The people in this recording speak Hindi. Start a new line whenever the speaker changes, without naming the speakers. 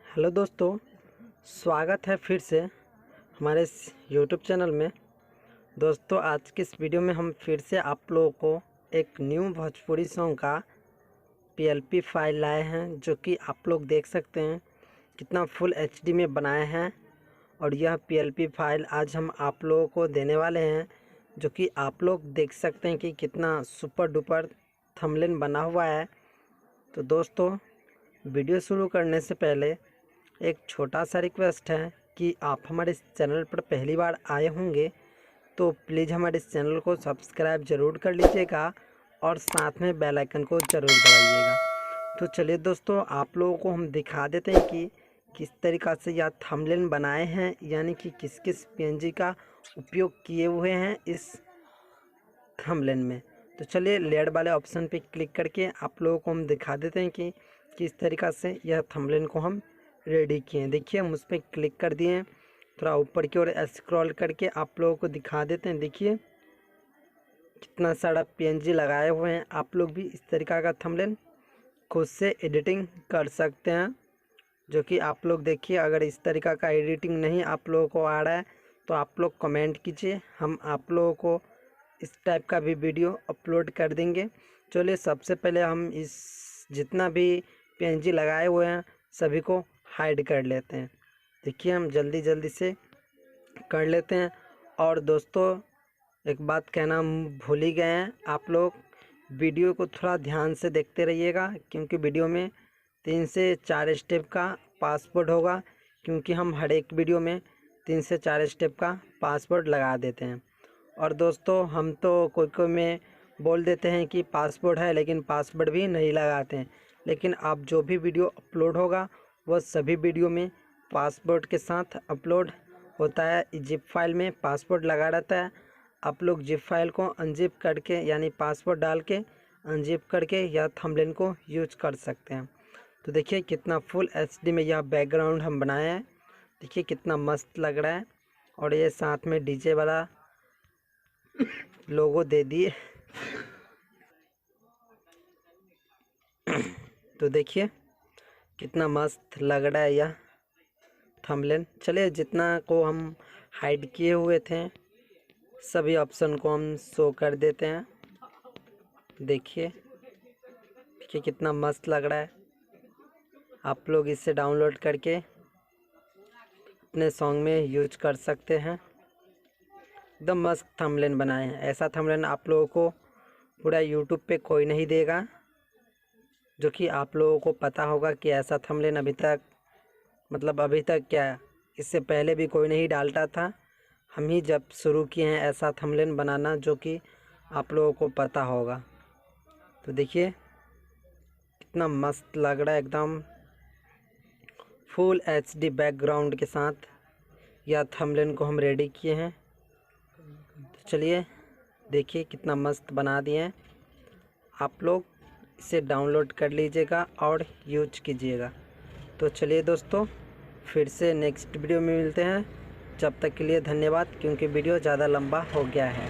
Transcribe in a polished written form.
हेलो दोस्तों, स्वागत है फिर से हमारे इस यूट्यूब चैनल में। दोस्तों, आज की इस वीडियो में हम फिर से आप लोगों को एक न्यू भोजपुरी सॉन्ग का पीएलपी फाइल लाए हैं, जो कि आप लोग देख सकते हैं कितना फुल एचडी में बनाए हैं। और यह पीएलपी फाइल आज हम आप लोगों को देने वाले हैं, जो कि आप लोग देख सकते हैं कि कितना सुपर डुपर थंबनेल बना हुआ है। तो दोस्तों, वीडियो शुरू करने से पहले एक छोटा सा रिक्वेस्ट है कि आप हमारे इस चैनल पर पहली बार आए होंगे तो प्लीज़ हमारे इस चैनल को सब्सक्राइब ज़रूर कर लीजिएगा और साथ में बेल आइकन को ज़रूर दबाइएगा। तो चलिए दोस्तों, आप लोगों को हम दिखा देते हैं कि किस तरीक़ा से यह थंबनेल बनाए हैं, यानी कि किस किस पीएनजी का उपयोग किए हुए हैं इस थंबनेल में। तो चलिए लेयर वाले ऑप्शन पे क्लिक करके आप लोगों को हम दिखा देते हैं कि किस तरीक़ा से यह थंबनेल को हम रेडी किए हैं। देखिए, हम उस पर क्लिक कर दिए हैं, थोड़ा ऊपर की ओर स्क्रॉल करके आप लोगों को दिखा देते हैं। देखिए कितना सारा पीएनजी लगाए हुए हैं। आप लोग भी इस तरीक़ा का थंबनेल खुद से एडिटिंग कर सकते हैं, जो कि आप लोग देखिए। अगर इस तरीक़ा का एडिटिंग नहीं आप लोगों को आ रहा है तो आप लोग कमेंट कीजिए, हम आप लोगों को इस टाइप का भी वीडियो अपलोड कर देंगे। चलिए सबसे पहले हम इस जितना भी पीएनजी लगाए हुए हैं सभी को हाइड कर लेते हैं। देखिए, हम जल्दी जल्दी से कर लेते हैं। और दोस्तों, एक बात कहना भूल ही गए हैं, आप लोग वीडियो को थोड़ा ध्यान से देखते रहिएगा, क्योंकि वीडियो में 3 से 4 स्टेप का पासवर्ड होगा, क्योंकि हम हर एक वीडियो में 3 से 4 स्टेप का पासवर्ड लगा देते हैं। और दोस्तों, हम तो कोई में बोल देते हैं कि पासवर्ड है, लेकिन पासवर्ड भी नहीं लगाते हैं। लेकिन आप जो भी वीडियो अपलोड होगा वह सभी वीडियो में पासवर्ड के साथ अपलोड होता है। जिप फाइल में पासवर्ड लगा रहता है। आप लोग जिप फाइल को अनजिप करके, यानी पासवर्ड डाल के अनजिप करके यह थंबनेल को यूज कर सकते हैं। तो देखिए कितना फुल एचडी में यह बैकग्राउंड हम बनाए हैं। देखिए कितना मस्त लग रहा है। और ये साथ में डीजे वाला लोगो दे दिए। तो देखिए कितना मस्त लग रहा है यह थंबनेल। चलिए, जितना को हम हाइड किए हुए थे सभी ऑप्शन को हम शो कर देते हैं। देखिए कितना मस्त लग रहा है। आप लोग इसे डाउनलोड करके अपने सॉन्ग में यूज कर सकते हैं। एकदम मस्त थंबनेल बनाए हैं। ऐसा थंबनेल आप लोगों को पूरा यूट्यूब पे कोई नहीं देगा, जो कि आप लोगों को पता होगा कि ऐसा थंबनेल अभी तक क्या, इससे पहले भी कोई नहीं डालता था। हम ही जब शुरू किए हैं ऐसा थंबनेल बनाना, जो कि आप लोगों को पता होगा। तो देखिए कितना मस्त लग रहा है, एकदम फुल एचडी बैकग्राउंड के साथ यह थंबनेल को हम रेडी किए हैं। तो चलिए देखिए कितना मस्त बना दिए हैं। आप लोग इसे डाउनलोड कर लीजिएगा और यूज कीजिएगा। तो चलिए दोस्तों, फिर से नेक्स्ट वीडियो में मिलते हैं। जब तक के लिए धन्यवाद, क्योंकि वीडियो ज़्यादा लंबा हो गया है।